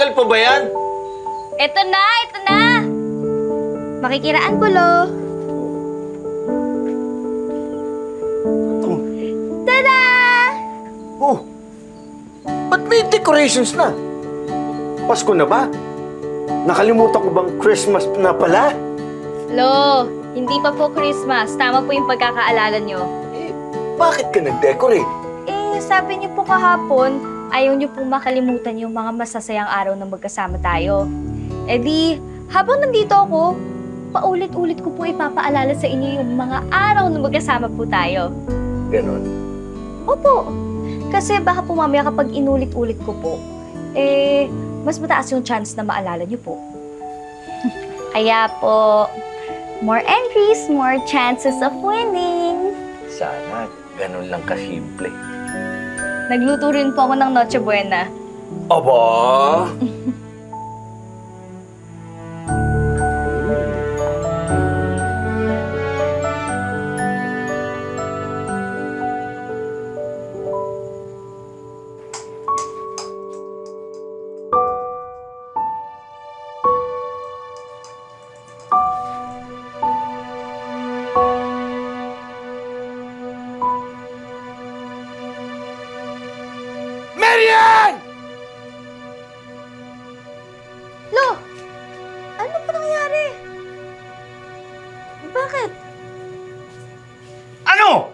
Matagal pa ba yan? Ito na! Ito na! Makikiraan ko, Lo. Ito. Tada! Oh, ba't may decorations na? Pasko na ba? Nakalimutan ko bang Christmas na pala? Lo, hindi pa po Christmas. Tama po yung pagkakaalala nyo. Eh, bakit ka nag-decorate? Sabi niyo po kahapon, ayaw niyo pong makalimutan yung mga masasayang araw na magkasama tayo. Eh di, habang nandito ako, paulit-ulit ko po ipapaalala sa inyo yung mga araw na magkasama po tayo. Ganon. Opo. Kasi baka po mamaya kapag inulit-ulit ko po, mas mataas yung chance na maalala niyo po. Kaya po, more entries, more chances of winning. Sana, ganon lang kasimple. Nagluto rin po ako ng Noche Buena. Aba! Marian! Lo! Ano pa nangyari? Bakit? Ano?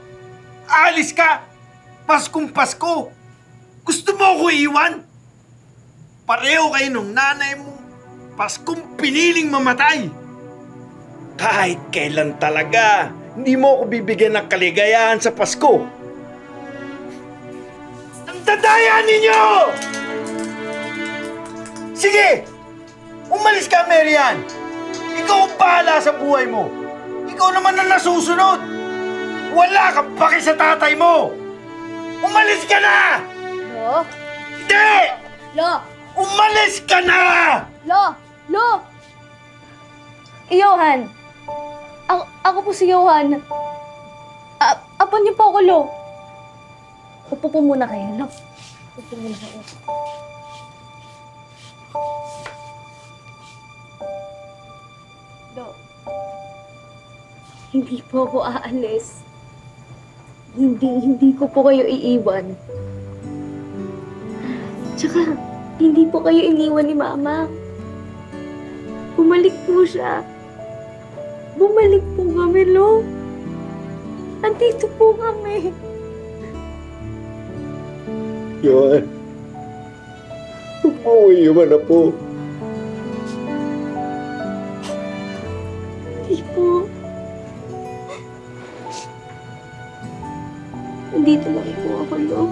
Aalis ka? Paskong Pasko? Gusto mo ako iwan? Pareho kayo nung nanay mo. Paskong piniling mamatay. Kahit kailan talaga, hindi mo ako bibigyan ng kaligayahan sa Pasko. Ang dadaya ninyo! Sige! Umalis ka, Marian! Ikaw ang bahala sa buhay mo. Ikaw naman ang nasusunod. Wala kang paki sa tatay mo! Umalis ka na! Lo? Hindi! Lo! Umalis ka na! Lo! Lo! Johan! Ako po si Johan. Apo niyo po ako, Lo. Upo po muna kayo, Lo. Upo muna kayo. Lo. Hindi po ako aalis. Hindi ko po kayo iiwan. Tsaka, hindi po kayo iniwan ni Mama. Bumalik po siya. Bumalik po kami, Lo. Andito po kami. Yun. Umuwi na po. Hindi po. Andito lang po ako, Lo.